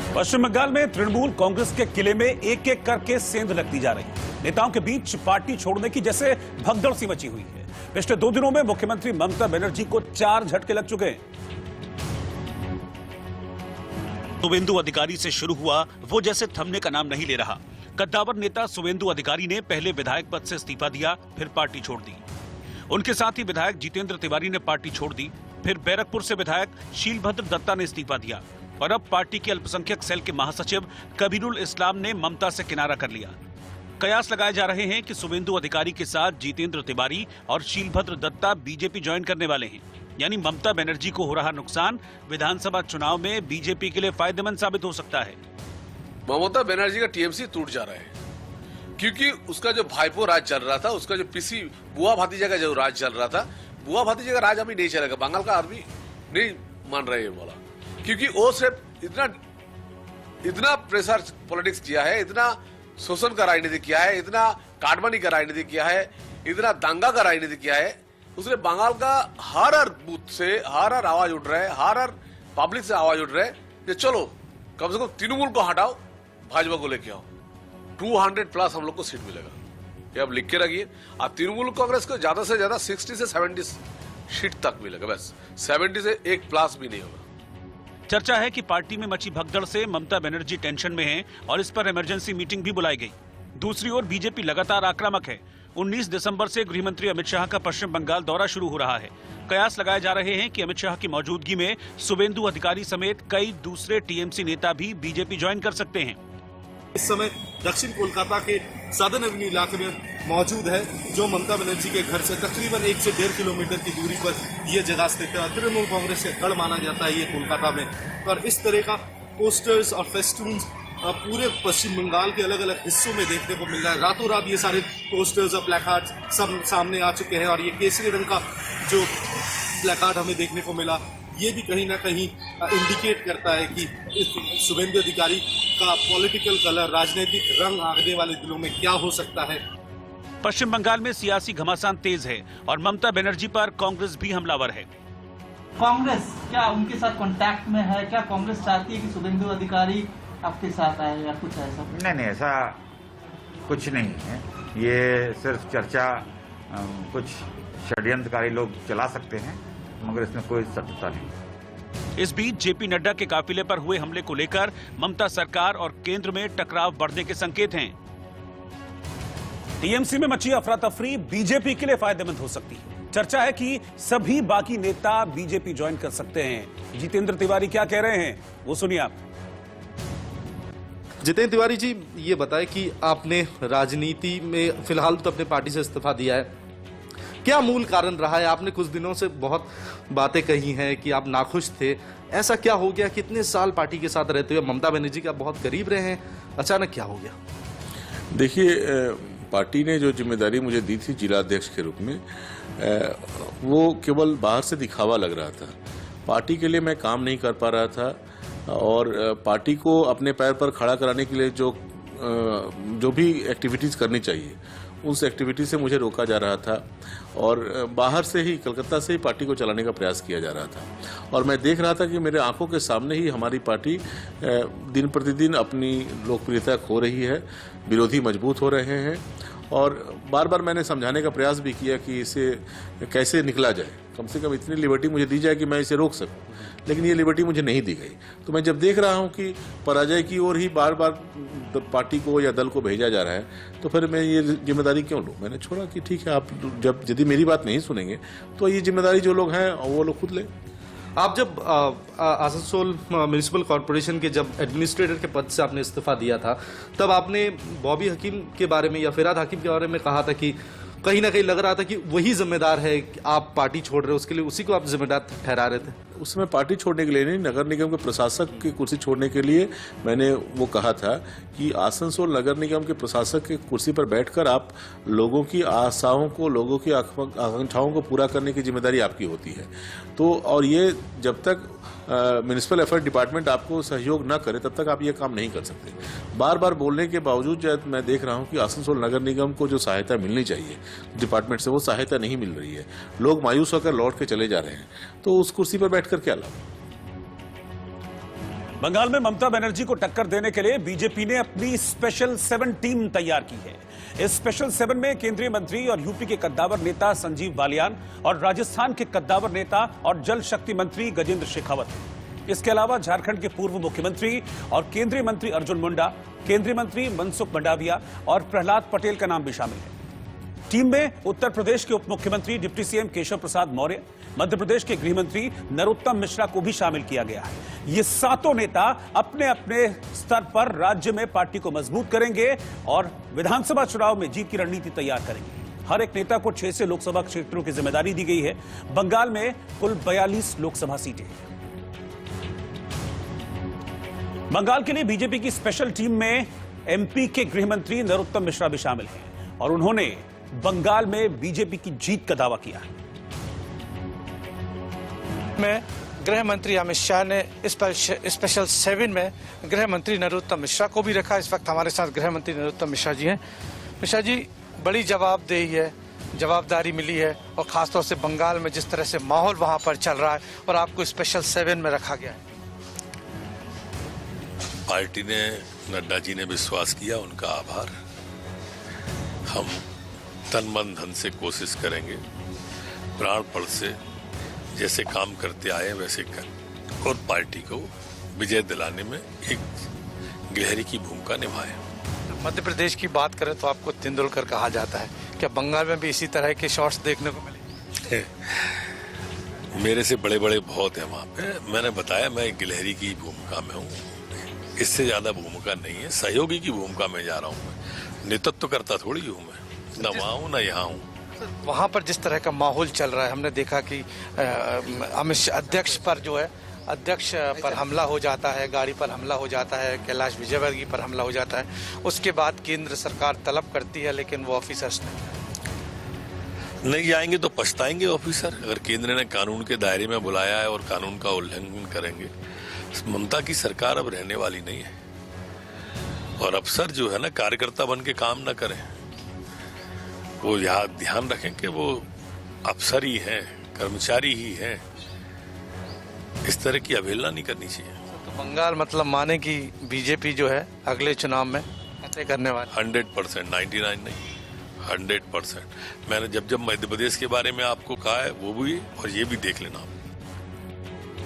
पश्चिम बंगाल में तृणमूल कांग्रेस के किले में एक एक करके सेंध लगती जा रही है। नेताओं के बीच पार्टी छोड़ने की जैसे भगदड़ सी मची हुई है। पिछले 2 दिनों में मुख्यमंत्री ममता बनर्जी को 4 झटके लग चुके हैं। शुवेंदु अधिकारी से शुरू हुआ वो जैसे थमने का नाम नहीं ले रहा। कद्दावर नेता शुवेंदु अधिकारी ने पहले विधायक पद से इस्तीफा दिया, फिर पार्टी छोड़ दी। उनके साथ ही विधायक जितेंद्र तिवारी ने पार्टी छोड़ दी। फिर बैरकपुर से विधायक शीलभद्र दत्ता ने इस्तीफा दिया और अब पार्टी के अल्पसंख्यक सेल के महासचिव कबीरुल इस्लाम ने ममता से किनारा कर लिया। कयास लगाए जा रहे हैं कि शुवेंदु अधिकारी के साथ जितेंद्र तिवारी और शीलभद्र दत्ता बीजेपी ज्वाइन करने वाले हैं। यानी ममता बनर्जी को हो रहा नुकसान विधानसभा चुनाव में बीजेपी के लिए फायदेमंद साबित हो सकता है। ममता बनर्जी का टीएमसी टूट जा रहा है क्योंकि उसका जो भाईपो राज चल रहा था, उसका जो पीसी बुआ भतीजा का जो राज चल रहा था, बुआ भतीजे का राज अभी नहीं चलेगा। बंगाल का आदमी नहीं मान रहे ये बोला, क्योंकि वो सिर्फ इतना प्रेशर पॉलिटिक्स किया है, इतना शोषण का राजनीति किया है, इतना काटमानी का राजनीति किया है, इतना दंगा का राजनीति किया है। उसने बंगाल का हर बूथ से हर आवाज उठ रहा है, हर पब्लिक से आवाज उठ रहा है कि चलो कम से कम तृणमूल को हटाओ, भाजपा को लेके आओ, 200+ हम लोग को सीट मिलेगा। ये आप लिख के रखिए। और तृणमूल कांग्रेस को ज्यादा से ज्यादा 60 से 70 सीट तक मिलेगा, बस 70 से 1+ भी नहीं होगा। चर्चा है कि पार्टी में मची भगदड़ से ममता बनर्जी टेंशन में हैं और इस पर इमरजेंसी मीटिंग भी बुलाई गई। दूसरी ओर बीजेपी लगातार आक्रामक है। 19 दिसंबर से गृहमंत्री अमित शाह का पश्चिम बंगाल दौरा शुरू हो रहा है। कयास लगाए जा रहे हैं कि अमित शाह की मौजूदगी में शुवेंदु अधिकारी समेत कई दूसरे टीएमसी नेता भी बीजेपी ज्वाइन कर सकते हैं। इस समय दक्षिण कोलकाता के सदर्न एवेन्यू इलाके में मौजूद है, जो ममता बनर्जी के घर से तकरीबन 1 से 1.5 किलोमीटर की दूरी पर यह जगह स्थित है। तृणमूल कांग्रेस का गढ़ माना जाता है ये कोलकाता में। और इस तरह का पोस्टर्स और फेस्टून्स पूरे पश्चिम बंगाल के अलग अलग हिस्सों में देखने को मिल रहा है। रातों रात ये सारे पोस्टर्स और प्लैकार्ड सब सामने आ चुके हैं और ये केसरी रंग का जो प्लैकार्ड हमें देखने को मिला, ये भी कहीं ना कहीं इंडिकेट करता है कि शुवेंदु अधिकारी का पॉलिटिकल कलर, राजनीतिक रंग आने वाले दिनों में क्या हो सकता है। पश्चिम बंगाल में सियासी घमासान तेज है और ममता बनर्जी पर कांग्रेस भी हमलावर है। कांग्रेस क्या उनके साथ कांटेक्ट में है? क्या कांग्रेस चाहती है कि शुवेंदु अधिकारी आपके साथ आए या कुछ ऐसा? नहीं, ऐसा कुछ नहीं है। ये सिर्फ चर्चा कुछ षड्यंत्रकारी लोग चला सकते हैं, मगर इसमें कोई सत्यता नहीं। इस बीच जेपी नड्डा के काफिले पर हुए हमले को लेकर ममता सरकार और केंद्र में टकराव बढ़ने के संकेत हैं। टीएमसी में मची अफरा तफरी बीजेपी के लिए फायदेमंद हो सकती है। चर्चा है कि सभी बाकी नेता बीजेपी ज्वाइन कर सकते हैं। जितेंद्र तिवारी क्या कह रहे हैं, वो सुनिए आप। जितेंद्र तिवारी जी, ये बताएं कि आपने राजनीति में फिलहाल तो अपने पार्टी से इस्तीफा दिया है, क्या मूल कारण रहा है? आपने कुछ दिनों से बहुत बातें कही हैं कि आप नाखुश थे, ऐसा क्या हो गया? कितने साल पार्टी के साथ रहते हुए ममता बनर्जी का बहुत करीब रहे हैं, अचानक क्या हो गया? देखिए, पार्टी ने जो जिम्मेदारी मुझे दी थी जिला अध्यक्ष के रूप में, वो केवल बाहर से दिखावा लग रहा था। पार्टी के लिए मैं काम नहीं कर पा रहा था और पार्टी को अपने पैर पर खड़ा कराने के लिए जो भी एक्टिविटीज़ करनी चाहिए, उस एक्टिविटी से मुझे रोका जा रहा था और बाहर से ही, कलकत्ता से ही पार्टी को चलाने का प्रयास किया जा रहा था। और मैं देख रहा था कि मेरे आंखों के सामने ही हमारी पार्टी दिन प्रतिदिन अपनी लोकप्रियता खो रही है, विरोधी मजबूत हो रहे हैं और बार बार मैंने समझाने का प्रयास भी किया कि इसे कैसे निकला जाए, कम से कम इतनी लिबर्टी मुझे दी जाए कि मैं इसे रोक सकूं, लेकिन ये लिबर्टी मुझे नहीं दी गई। तो मैं जब देख रहा हूं कि पराजय की ओर ही बार बार पार्टी को या दल को भेजा जा रहा है, तो फिर मैं ये जिम्मेदारी क्यों लूं? मैंने छोड़ा कि ठीक है, आप जब यदि मेरी बात नहीं सुनेंगे तो ये जिम्मेदारी जो लोग हैं वो लोग खुद लें। आप जब आसनसोल म्युनिसिपल कॉर्पोरेशन के जब एडमिनिस्ट्रेटर के पद से आपने इस्तीफा दिया था, तब आपने बॉबी हकीम के बारे में या फिराद हकीम के बारे में कहा था कि कहीं ना कहीं लग रहा था कि वही जिम्मेदार है, आप पार्टी छोड़ रहे हो, उसके लिए उसी को आप जिम्मेदार ठहरा रहे थे। उस समय पार्टी छोड़ने के लिए नहीं, नगर निगम के प्रशासक की कुर्सी छोड़ने के लिए मैंने वो कहा था कि आसनसोल नगर निगम के प्रशासक की कुर्सी पर बैठकर आप लोगों की आशाओं को, लोगों की आकांक्षाओं को पूरा करने की जिम्मेदारी आपकी होती है। तो और ये जब तक म्युनिसिपल अफेयर डिपार्टमेंट आपको सहयोग न करे तब तक आप ये काम नहीं कर सकते। बार बार बोलने के बावजूद जब मैं देख रहा हूँ कि आसनसोल नगर निगम को जो सहायता मिलनी चाहिए डिपार्टमेंट से, वो सहायता नहीं मिल रही है, लोग मायूस होकर लौट के चले जा रहे हैं, तो उस कुर्सी पर बैठकर क्या लाभ? बंगाल में ममता बनर्जी को टक्कर देने के लिए बीजेपी ने अपनी स्पेशल 7 टीम तैयार की है। इस स्पेशल 7 में केंद्रीय मंत्री और यूपी के कद्दावर नेता संजीव बालियान और राजस्थान के कद्दावर नेता और जल शक्ति मंत्री गजेंद्र शेखावत हैं। इसके अलावा झारखंड के पूर्व मुख्यमंत्री और केंद्रीय मंत्री अर्जुन मुंडा, केंद्रीय मंत्री मनसुख मंडाविया और प्रहलाद पटेल का नाम भी शामिल है। टीम में उत्तर प्रदेश के उप मुख्यमंत्री डिप्टी सीएम केशव प्रसाद मौर्य, मध्य प्रदेश के गृह मंत्री नरोत्तम मिश्रा को भी शामिल किया गया है। ये सातों नेता अपने अपने स्तर पर राज्य में पार्टी को मजबूत करेंगे और विधानसभा चुनाव में जीत की रणनीति तैयार करेंगे। हर एक नेता को 6 से लोकसभा क्षेत्रों की जिम्मेदारी दी गई है। बंगाल में कुल 42 लोकसभा सीटें हैं। बंगाल के लिए बीजेपी की स्पेशल टीम में एमपी के गृह मंत्री नरोत्तम मिश्रा भी शामिल हैं और उन्होंने बंगाल में बीजेपी की जीत का दावा किया है। में गृह मंत्री अमित शाह ने स्पेशल 7 में गृह मंत्री नरोत्तम मिश्रा को भी रखा। इस वक्त हमारे साथ गृह मंत्री नरोत्तम मिश्रा जी हैं। मिश्रा जी, बड़ी जवाबदेही है, जवाबदारी मिली है और खासतौर से बंगाल में जिस तरह से माहौल वहां पर चल रहा है और आपको स्पेशल 7 में रखा गया है। पार्टी ने, नड्डा जी ने विश्वास किया, उनका आभार। हम तन मन धन से कोशिश करेंगे, प्राणपण से जैसे काम करते आए वैसे कर और पार्टी को विजय दिलाने में एक गहरी की भूमिका निभाए। मध्य प्रदेश की बात करें तो आपको तेंदुलकर कहा जाता है, क्या बंगाल में भी इसी तरह के शॉट्स देखने को मिले? मेरे से बड़े बड़े बहुत हैं वहाँ पे। मैंने बताया मैं गिलहरी की भूमिका में हूँ, इससे ज्यादा भूमिका नहीं है। सहयोगी की भूमिका में जा रहा हूँ, नेतृत्व करता थोड़ी हूँ मैं, न वहाँ हूँ न यहाँ हूँ। वहाँ पर जिस तरह का माहौल चल रहा है, हमने देखा कि अमित शाह अध्यक्ष पर जो है, अध्यक्ष पर हमला हो जाता है, गाड़ी पर हमला हो जाता है, कैलाश विजयवर्गीय पर हमला हो जाता है। उसके बाद केंद्र सरकार तलब करती है लेकिन वो ऑफिसर्स नहीं जाएंगे तो पछताएंगे ऑफिसर। अगर केंद्र ने कानून के दायरे में बुलाया है और कानून का उल्लंघन करेंगे, ममता की सरकार अब रहने वाली नहीं है। और अफसर जो है ना, कार्यकर्ता बन के काम ना करें, वो यहाँ ध्यान रखें कि वो अफसर ही हैं, कर्मचारी ही हैं। इस तरह की अवहेलना नहीं करनी चाहिए। तो बंगाल मतलब माने कि बीजेपी जो है अगले चुनाव में फतेह करने वाली। 100%, 99 नहीं, 100%। मैंने जब जब मध्य प्रदेश के बारे में आपको कहा है वो भी, और ये भी देख लेना।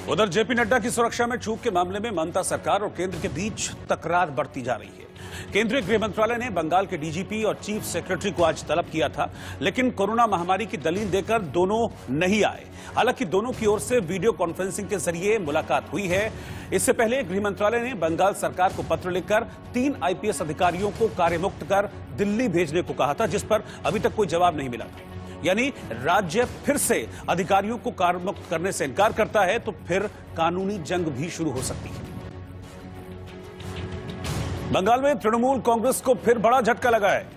उधर जेपी नड्डा की सुरक्षा में चूक के मामले में ममता सरकार और केंद्र के बीच तकरार बढ़ती जा रही है। केंद्रीय गृह मंत्रालय ने बंगाल के डीजीपी और चीफ सेक्रेटरी को आज तलब किया था, लेकिन कोरोना महामारी की दलील देकर दोनों नहीं आए। हालांकि दोनों की ओर से वीडियो कॉन्फ्रेंसिंग के जरिए मुलाकात हुई है। इससे पहले गृह मंत्रालय ने बंगाल सरकार को पत्र लिखकर 3 आईपीएस अधिकारियों को कार्यमुक्त कर दिल्ली भेजने को कहा था, जिस पर अभी तक कोई जवाब नहीं मिला था। यानी राज्य फिर से अधिकारियों को कार्यमुक्त करने से इनकार करता है तो फिर कानूनी जंग भी शुरू हो सकती है। बंगाल में तृणमूल कांग्रेस को फिर बड़ा झटका लगा है।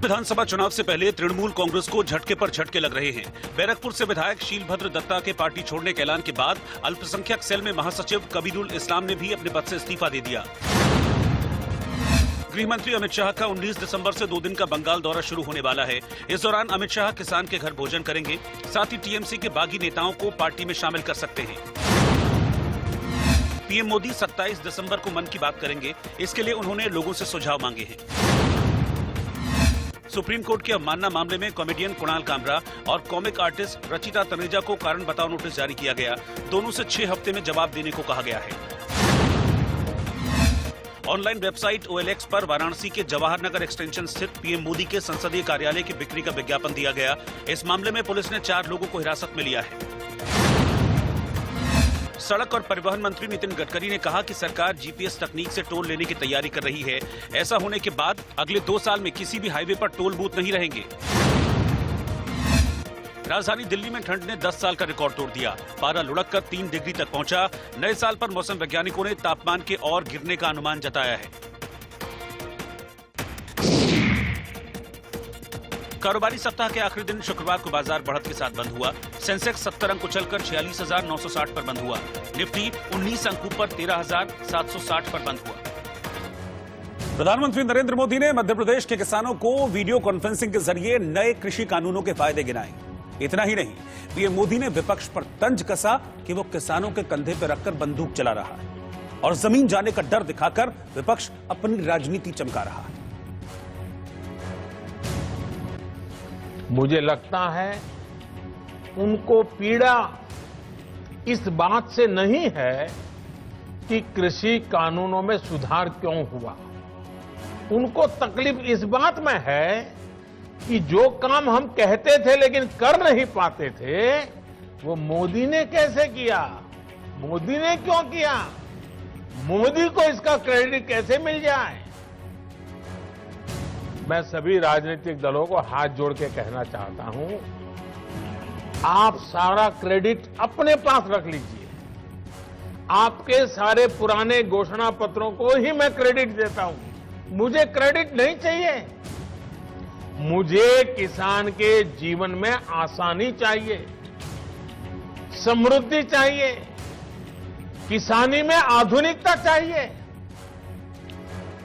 विधानसभा चुनाव से पहले तृणमूल कांग्रेस को झटके पर झटके लग रहे हैं। बैरकपुर से विधायक शीलभद्र दत्ता के पार्टी छोड़ने के ऐलान के बाद अल्पसंख्यक सेल में महासचिव कबीरुल इस्लाम ने भी अपने पद से इस्तीफा दे दिया। गृह मंत्री अमित शाह का 19 दिसंबर से 2 दिन का बंगाल दौरा शुरू होने वाला है। इस दौरान अमित शाह किसान के घर भोजन करेंगे, साथ ही टीएमसी के बागी नेताओं को पार्टी में शामिल कर सकते हैं। पीएम मोदी 27 दिसंबर को मन की बात करेंगे, इसके लिए उन्होंने लोगों से सुझाव मांगे हैं। सुप्रीम कोर्ट के अवमानना मामले में कॉमेडियन कुणाल कामरा और कॉमिक आर्टिस्ट रचिता तनेजा को कारण बताओ नोटिस जारी किया गया। दोनों से 6 हफ्ते में जवाब देने को कहा गया है। ऑनलाइन वेबसाइट OLX पर वाराणसी के जवाहर नगर एक्सटेंशन स्थित पीएम मोदी के संसदीय कार्यालय की बिक्री का विज्ञापन दिया गया। इस मामले में पुलिस ने 4 लोगों को हिरासत में लिया है। सड़क और परिवहन मंत्री नितिन गडकरी ने कहा कि सरकार जीपीएस तकनीक से टोल लेने की तैयारी कर रही है। ऐसा होने के बाद अगले 2 साल में किसी भी हाईवे पर टोल बूथ नहीं रहेंगे। राजधानी दिल्ली में ठंड ने 10 साल का रिकॉर्ड तोड़ दिया। पारा लुढ़ककर 3 डिग्री तक पहुंचा। नए साल पर मौसम वैज्ञानिकों ने तापमान के और गिरने का अनुमान जताया है। कारोबारी सप्ताह के आखिरी दिन शुक्रवार को बाजार बढ़त के साथ बंद हुआ। सेंसेक्स 70 अंक उछलकर 46,960 पर बंद हुआ। निफ्टी 19 अंक ऊपर 13,760 पर बंद हुआ। प्रधानमंत्री नरेंद्र मोदी ने मध्य प्रदेश के किसानों को वीडियो कॉन्फ्रेंसिंग के जरिए नए कृषि कानूनों के फायदे गिनाए। इतना ही नहीं, पीएम मोदी ने विपक्ष पर तंज कसा कि वो किसानों के कंधे पर रखकर बंदूक चला रहा है और जमीन जाने का डर दिखाकर विपक्ष अपनी राजनीति चमका रहा है। मुझे लगता है उनको पीड़ा इस बात से नहीं है कि कृषि कानूनों में सुधार क्यों हुआ। उनको तकलीफ इस बात में है कि जो काम हम कहते थे लेकिन कर नहीं पाते थे, वो मोदी ने कैसे किया, मोदी ने क्यों किया, मोदी को इसका क्रेडिट कैसे मिल जाए। मैं सभी राजनीतिक दलों को हाथ जोड़ के कहना चाहता हूं, आप सारा क्रेडिट अपने पास रख लीजिए। आपके सारे पुराने घोषणा पत्रों को ही मैं क्रेडिट देता हूं, मुझे क्रेडिट नहीं चाहिए। मुझे किसान के जीवन में आसानी चाहिए, समृद्धि चाहिए, किसानी में आधुनिकता चाहिए।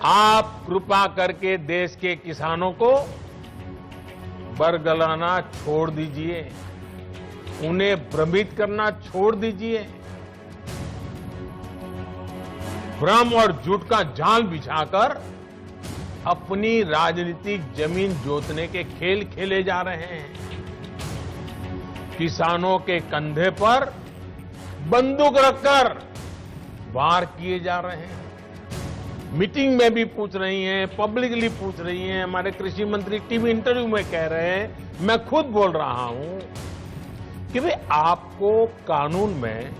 आप कृपा करके देश के किसानों को बरगलाना छोड़ दीजिए, उन्हें भ्रमित करना छोड़ दीजिए। भ्रम और झूठ का जाल बिछाकर अपनी राजनीतिक जमीन जोतने के खेल खेले जा रहे हैं। किसानों के कंधे पर बंदूक रखकर वार किए जा रहे हैं। मीटिंग में भी पूछ रही हैं, पब्लिकली पूछ रही हैं, हमारे कृषि मंत्री टीवी इंटरव्यू में कह रहे हैं, मैं खुद बोल रहा हूं कि भाई आपको कानून में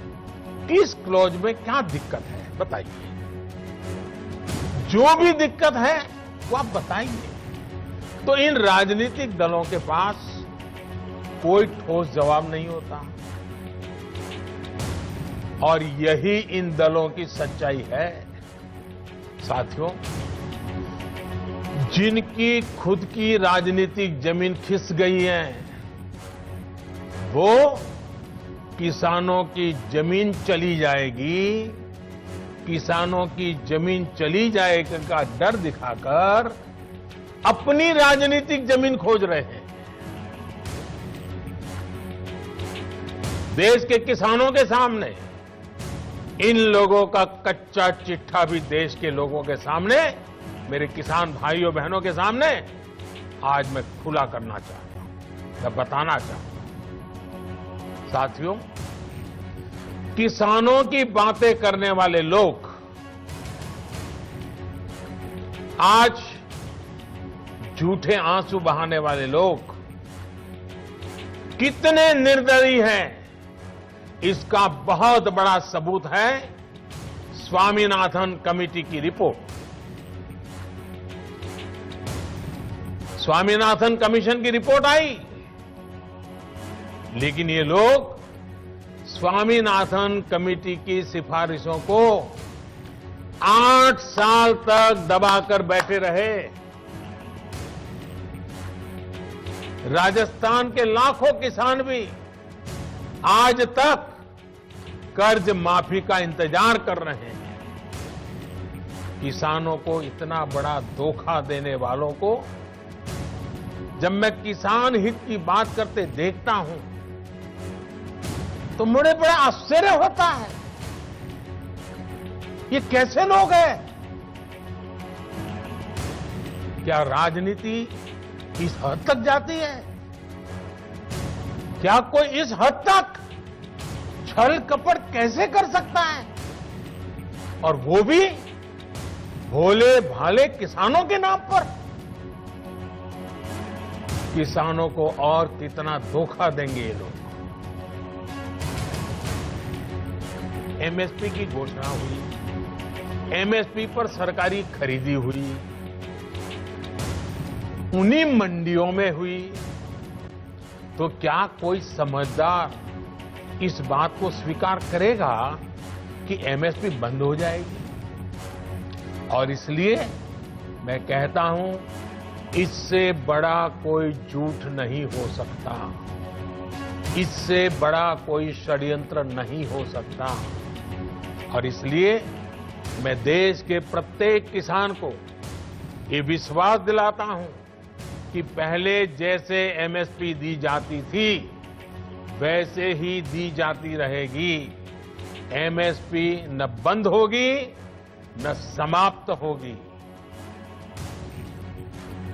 किस क्लॉज में क्या दिक्कत है बताइए। जो भी दिक्कत है वो आप बताइए। तो इन राजनीतिक दलों के पास कोई ठोस जवाब नहीं होता और यही इन दलों की सच्चाई है। साथियों, जिनकी खुद की राजनीतिक जमीन खिस गई है, वो किसानों की जमीन चली जाएगी, किसानों की जमीन चली जाएगी का डर दिखाकर अपनी राजनीतिक जमीन खोज रहे हैं। देश के किसानों के सामने इन लोगों का कच्चा चिट्ठा भी देश के लोगों के सामने, मेरे किसान भाइयों बहनों के सामने आज मैं खुला करना चाहता हूं, मैं बताना चाहता हूं। साथियों, किसानों की बातें करने वाले लोग आज झूठे आंसू बहाने वाले लोग कितने निर्दयी हैं, इसका बहुत बड़ा सबूत है स्वामीनाथन कमेटी की रिपोर्ट। स्वामीनाथन कमीशन की रिपोर्ट आई, लेकिन ये लोग स्वामीनाथन कमेटी की सिफारिशों को 8 साल तक दबाकर बैठे रहे। राजस्थान के लाखों किसान भी आज तक कर्ज माफी का इंतजार कर रहे हैं। किसानों को इतना बड़ा धोखा देने वालों को जब मैं किसान हित की बात करते देखता हूं तो मुझे बड़ा आश्चर्य होता है, ये कैसे लोग हैं? क्या राजनीति इस हद तक जाती है? क्या कोई इस हद तक छल कपट कैसे कर सकता है? और वो भी भोले भाले किसानों के नाम पर। किसानों को और कितना धोखा देंगे ये लोग। एमएसपी की घोषणा हुई, एमएसपी पर सरकारी खरीदी हुई, उन्हीं मंडियों में हुई, तो क्या कोई समझदार इस बात को स्वीकार करेगा कि एमएसपी बंद हो जाएगी? और इसलिए मैं कहता हूं, इससे बड़ा कोई झूठ नहीं हो सकता, इससे बड़ा कोई षड्यंत्र नहीं हो सकता। और इसलिए मैं देश के प्रत्येक किसान को ये विश्वास दिलाता हूं कि पहले जैसे एमएसपी दी जाती थी, वैसे ही दी जाती रहेगी। एमएसपी न बंद होगी न समाप्त होगी।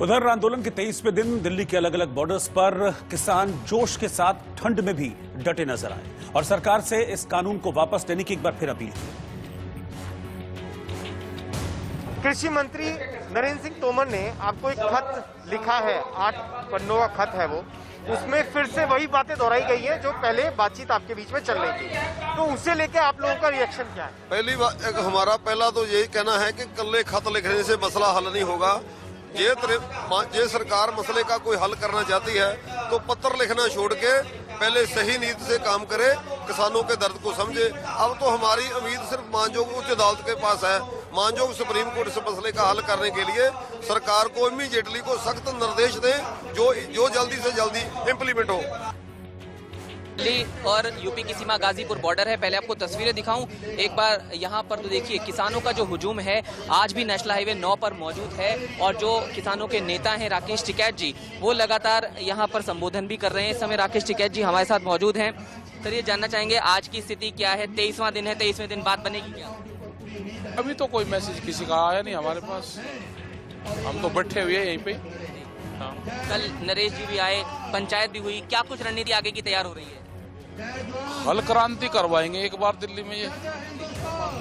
उधर आंदोलन के 23वें दिन दिल्ली के अलग अलग बॉर्डर्स पर किसान जोश के साथ ठंड में भी डटे नजर आए और सरकार से इस कानून को वापस लेने की एक बार फिर अपील की। कृषि मंत्री नरेंद्र सिंह तोमर ने आपको एक खत लिखा है, 8 पन्नों का खत है वो, उसमें फिर से वही बातें दोहराई गई है जो पहले बातचीत आपके बीच में चल रही थी, तो उसे लेके आप लोगों का रिएक्शन क्या है? पहली बात हमारा पहला तो यही कहना है कि कल्ले खत लिखने से मसला हल नहीं होगा। ये सरकार मसले का कोई हल करना चाहती है तो पत्र लिखना छोड़ के पहले सही नीति से काम करे, किसानों के दर्द को समझे। अब तो हमारी उम्मीद सिर्फ मानजोग उच्च अदालत के पास है। मानजोग सुप्रीम कोर्ट इस मसले का हल करने के लिए सरकार को इमीडिएटली को सख्त निर्देश दें जो जल्दी से जल्दी इम्प्लीमेंट हो। दिल्ली और यूपी की सीमा गाजीपुर बॉर्डर है। पहले आपको तस्वीरें दिखाऊं एक बार यहाँ पर, तो देखिए किसानों का जो हुजूम है आज भी नेशनल हाईवे 9 पर मौजूद है और जो किसानों के नेता हैं राकेश टिकैत जी, वो लगातार यहाँ पर संबोधन भी कर रहे हैं। इस समय राकेश टिकैत जी हमारे साथ मौजूद हैं। सर, ये जानना चाहेंगे आज की स्थिति क्या है? 23वां दिन है, 23वें दिन बात बनेगी क्या? अभी तो कोई मैसेज किसी का आया नहीं हमारे पास, हम तो बैठे हुए हैं यहीं पे। कल नरेश जी भी आए, पंचायत भी हुई, क्या कुछ रणनीति आगे की तैयार हो रही है? हल क्रांति करवाएंगे एक बार दिल्ली में ये।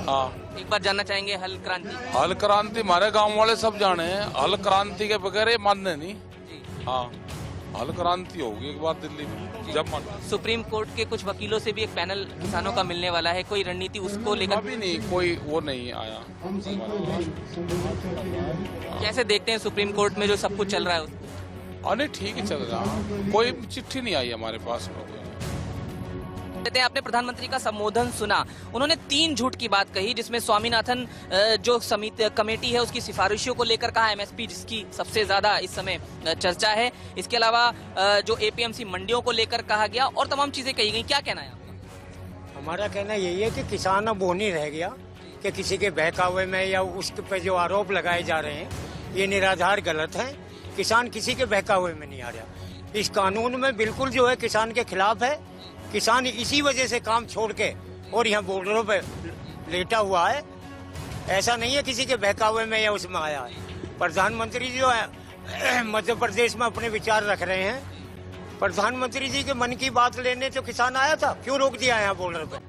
हाँ, एक बार जानना चाहेंगे हल क्रांति। हल क्रांति हमारे गांव वाले सब जाने हैं, हल क्रांति के बगैर ये मानने नहीं। हाँ, हल क्रांति होगी एक बार दिल्ली में जब मान। सुप्रीम कोर्ट के कुछ वकीलों से भी एक पैनल किसानों का मिलने वाला है, कोई रणनीति उसको लेकर? अभी नहीं, कोई वो नहीं आया। कैसे देखते हैं सुप्रीम कोर्ट में जो सब कुछ चल रहा है? अरे ठीक ही चल रहा, कोई चिट्ठी नहीं आई हमारे पास में। आपने प्रधानमंत्री का संबोधन सुना, उन्होंने 3 झूठ की बात कही, जिसमें स्वामीनाथन जो समिति कमेटी है उसकी सिफारिशों को लेकर कहा एमएसपी जिसकी सबसे ज्यादा इस समय चर्चा है। इसके अलावा जो एपीएमसी मंडियों को लेकर कहा गया और तमाम चीजें कही गई। क्या कहना है आपका? हमारा कहना यही है कि किसान अब वो नहीं रह गया कि किसी के बहकावे में या उसके पे जो आरोप लगाए जा रहे हैं ये निराधार गलत है। किसान किसी के बहकावे में नहीं आ रहा। इस कानून में बिल्कुल जो है किसान के खिलाफ है। किसान इसी वजह से काम छोड़ के और यहाँ बॉर्डरों पे लेटा हुआ है। ऐसा नहीं है किसी के बहकावे में या उसमें आया है। प्रधानमंत्री जो है मध्य प्रदेश में अपने विचार रख रहे हैं। प्रधानमंत्री जी के मन की बात लेने तो किसान आया था, क्यों रोक दिया यहाँ बॉर्डर पे?